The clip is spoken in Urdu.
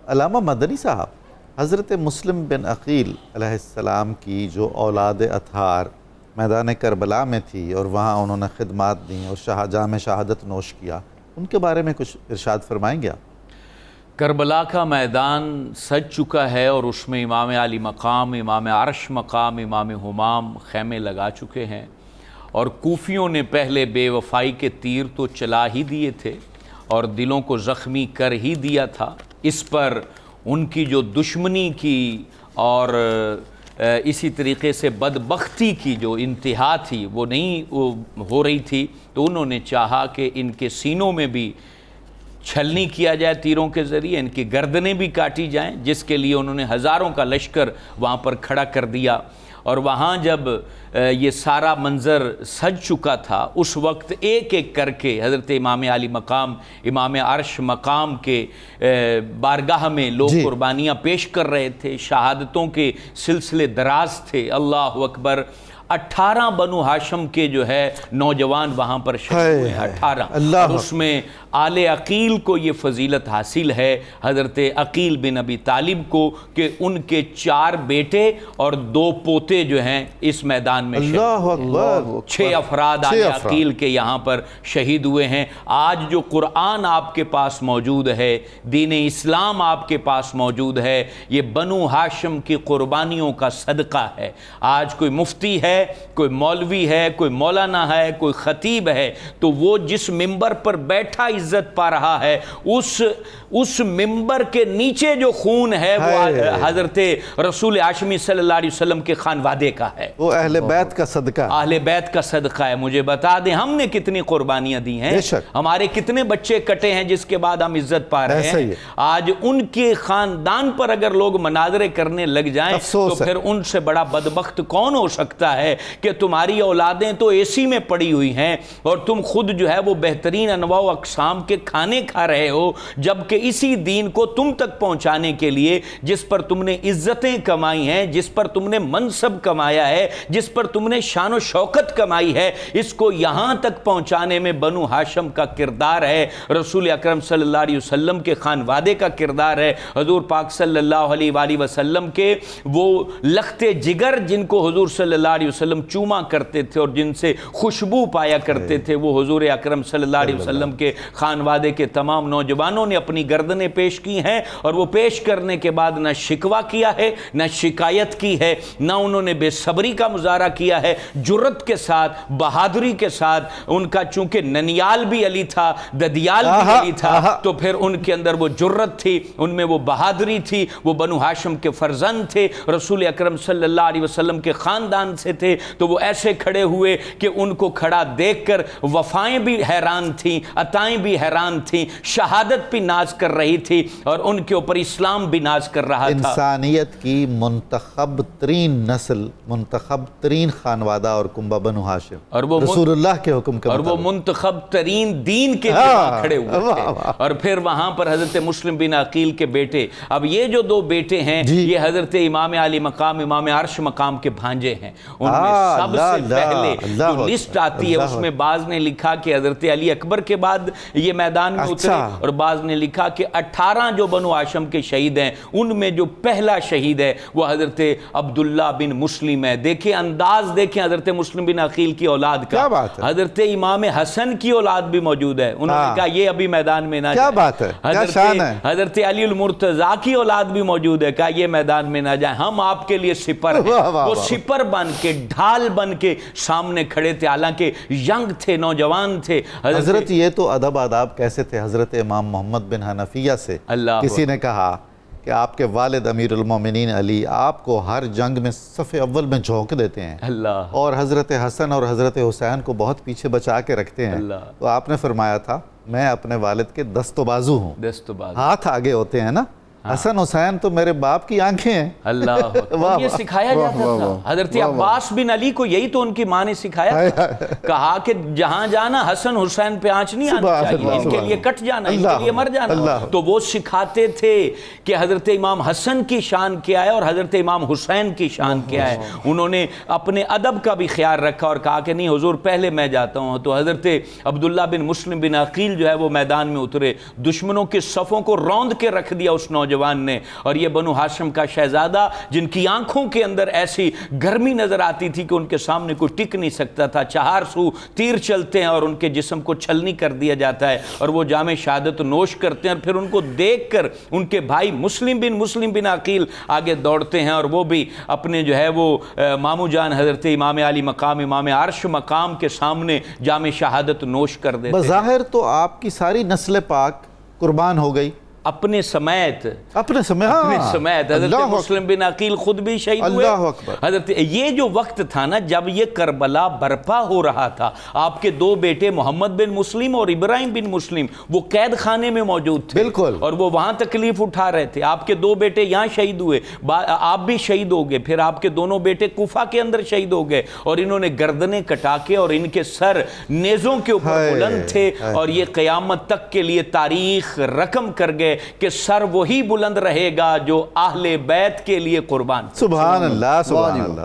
علامہ مدنی صاحب، حضرت مسلم بن عقیل علیہ السلام کی جو اولاد اطہار میدان کربلا میں تھی اور وہاں انہوں نے خدمات دیں اور جام شہادت نوش کیا، ان کے بارے میں کچھ ارشاد فرمائیں گے آپ؟ کربلا کا میدان سج چکا ہے اور اس میں امام علی مقام، امام عرش مقام، امام ہمام خیمے لگا چکے ہیں، اور کوفیوں نے پہلے بے وفائی کے تیر تو چلا ہی دیے تھے اور دلوں کو زخمی کر ہی دیا تھا۔ اس پر ان کی جو دشمنی کی اور اسی طریقے سے بدبختی کی جو انتہا تھی وہ نہیں ہو رہی تھی، تو انہوں نے چاہا کہ ان کے سینوں میں بھی چھلنی کیا جائے تیروں کے ذریعے، ان کی گردنیں بھی کاٹی جائیں، جس کے لیے انہوں نے ہزاروں کا لشکر وہاں پر کھڑا کر دیا۔ اور وہاں جب یہ سارا منظر سج چکا تھا، اس وقت ایک ایک کر کے حضرت امام علی مقام، امام عرش مقام کے بارگاہ میں لوگ قربانیاں پیش کر رہے تھے، شہادتوں کے سلسلے دراز تھے۔ اللہ اکبر! 18 بنو ہاشم کے جو ہے نوجوان وہاں پر شہید ہوئے، 18، اور اس میں آل عقیل کو یہ فضیلت حاصل ہے، حضرت عقیل بن ابی طالب کو، کہ ان کے 4 بیٹے اور 2 پوتے جو ہیں اس میدان میں شہید ہوئے۔ 6 افراد آل عقیل کے یہاں پر شہید ہوئے ہیں۔ آج جو قرآن آپ کے پاس موجود ہے، دین اسلام آپ کے پاس موجود ہے، یہ بنو ہاشم کی قربانیوں کا صدقہ ہے۔ آج کوئی مفتی ہے، کوئی مولوی ہے، کوئی مولانا ہے، کوئی خطیب ہے، تو وہ جس ممبر پر بیٹھا عزت پا رہا ہے، اس ممبر کے نیچے جو خون ہے وہ حضرت رسول ہاشمی صلی اللہ علیہ وسلم کے خانوادے کا ہے، وہ اہل بیت کا صدقہ، اہل بیت کا صدقہ ہے۔ مجھے بتا دیں ہم نے کتنی قربانیاں دی ہیں، ہمارے کتنے بچے کٹے ہیں جس کے بعد ہم عزت پا رہے ہیں۔ آج ان کے خاندان پر اگر لوگ مناظرے کرنے لگ جائیں تو پھر ان سے بڑا بدبخت کون ہو سکتا ہے کہ تمہاری اولادیں تو اے سی میں پڑی ہوئی ہیں اور تم خود جو ہے وہ بہترین انواع و اقسام کے کھانے کھا رہے ہو، جبکہ اسی دین کو تم تک پہنچانے کے لیے جس پر تم نے عزتیں کمائی ہیں، جس پر تم نے منصب کمایا ہے، جس پر تم نے شان و شوکت کمائی ہے، اس کو یہاں تک پہنچانے میں بنو ہاشم کا کردار ہے، رسول اکرم صلی اللہ علیہ وسلم کے خانوادے کا کردار ہے، حضور پاک صلی اللہ علیہ وآلہ وسلم کے وہ لخت جگر جن کو حضور صلی اللہ علیہ وسلم چوما کرتے تھے اور جن سے خوشبو پایا کرتے تھے، وہ حضور اکرم صلی اللہ علیہ وسلم کے خانوادے کے تمام نوجوانوں نے اپنی گردنیں پیش کی ہیں، اور وہ پیش کرنے کے بعد نہ شکوہ کیا ہے، نہ شکایت کی ہے، نہ انہوں نے بے صبری کا مظاہرہ کیا ہے، جرت کے ساتھ، بہادری کے ساتھ۔ ان کا چونکہ ننیال بھی علی تھا، ددیال بھی علی تھا، تو پھر ان کے اندر وہ جرت تھی، ان میں وہ بہادری تھی، وہ بنو ہاشم کے فرزند تھے، رسول اکرم صلی اللہ علیہ وسلم کے خاندان سے تھے، تو وہ ایسے کھڑے ہوئے کہ ان کو کھڑا دیکھ کر وفائیں بھی حیران تھیں، عطائیں بھی حیران تھیں، شہادت بھی ناز کر رہی تھی، اور ان کے اوپر اسلام بھی ناز کر رہا تھا۔ انسانیت کی منتخب ترین نسل، منتخب ترین خانوادہ اور کنبہ بنو ہاشم، اور وہ رسول اللہ کے حکم کا، اور وہ منتخب ترین دین کے دفاع کھڑے ہوئے تھے۔ اور پھر وہاں پر حضرت مسلم بن عقیل کے بیٹے، اب یہ جو 2 بیٹے ہیں یہ حضرت امام علی مقام، امام عرش مقام کے بھانجے ہیں۔ ان میں سب سے پہلے جو لسٹ آتی ہے اس میں بعض نے لکھا کہ حضرت علی اکبر کے بعد یہ میدان میں اترے، اور بعض نے لکھا کہ 18 جو بنو ہاشم کے شہید ہیں ان میں جو پہلا شہید ہے وہ حضرت عبداللہ بن مسلم ہے۔ دیکھیں انداز، دیکھیں حضرت مسلم بن عقیل کی اولاد کا، حضرت امام حسن کی اولاد بھی موجود ہے، انہوں نے کہا یہ ابھی میدان میں نہ جائے۔ حضرت علی المرتضیٰ کی اولاد بھی موجود ہے، کہا یہ میدان میں نہ جائیں، ہم آپ کے لیے سپر ہیں۔ وہ سپر بن کے، ڈھال بن کے سامنے کھڑے تھے، حالانکہ ینگ تھے، نوجوان تھے۔ حضرت یہ تو ادب آداب کیسے تھے حضرت امام محمد بن حنفیہ سے، کسی نے کہا کہ آپ کے والد امیر المومنین علی آپ کو ہر جنگ میں صف اول میں جھونک دیتے ہیں، اور حضرت حسن اور حضرت حسین کو بہت پیچھے بچا کے رکھتے ہیں، تو آپ نے فرمایا تھا میں اپنے والد کے دست و بازو ہوں، ہاتھ آگے ہوتے ہیں نا، حسن حسین تو میرے باپ کی آنکھیں ہیں۔ اللہ، یہ سکھایا جاتا تھا۔ حضرت عباس بن علی کو یہی تو ان کی ماں نے سکھایا تھا، کہا کہ جہاں جانا حسن حسین پہ آنچ نہیں آنی چاہیے، ان کے لیے کٹ جانا، ان کے لیے مر جانا۔ تو وہ سکھاتے تھے کہ حضرت امام حسن کی شان کیا ہے اور حضرت امام حسین کی شان کیا ہے۔ انہوں نے اپنے ادب کا بھی خیال رکھا اور کہا کہ نہیں حضور پہلے میں جاتا ہوں۔ تو حضرت عبداللہ بن مسلم بن عقیل جو ہے وہ میدان میں اترے، دشمنوں کے صفوں کو روند کے رکھ دیا اس نوجوان نوجوان نے، اور یہ بنو ہاشم کا شہزادہ جن کی آنکھوں کے اندر ایسی گرمی نظر آتی تھی کہ ان کے سامنے کوئی ٹک نہیں سکتا تھا، 4 سو تیر چلتے ہیں اور ان کے جسم کو چھلنی کر دیا جاتا ہے، اور وہ جام شہادت نوش کرتے ہیں، اور پھر ان کو دیکھ کر ان کے بھائی مسلم بن عقیل آگے دوڑتے ہیں، اور وہ بھی اپنے جو ہے وہ مامو جان حضرت امام علی مقام، امام عرش مقام کے سامنے جام شہادت نوش کر دیتے ہیں۔ بظاہر تو آپ کی ساری نسل پاک قربان ہو گئی، اپنے سمیت سمیت حضرت مسلم بن عقیل خود بھی شہید ہوئے۔ اللہ اکبر۔ حضرت یہ جو وقت تھا نا جب یہ کربلا برپا ہو رہا تھا، آپ کے 2 بیٹے محمد بن مسلم اور ابراہیم بن مسلم وہ قید خانے میں موجود تھے، بالکل، اور وہ وہاں تکلیف اٹھا رہے تھے۔ آپ کے 2 بیٹے یہاں شہید ہوئے، آپ بھی شہید ہو گئے، پھر آپ کے دونوں بیٹے کوفہ کے اندر شہید ہو گئے، اور انہوں نے گردنیں کٹا کے اور ان کے سر نیزوں کے اوپر بلند تھے، اور یہ قیامت تک کے لیے تاریخ رقم کر گئے کہ سر وہی بلند رہے گا جو اہل بیت کے لیے قربان۔ سبحان اللہ، سبحان اللہ۔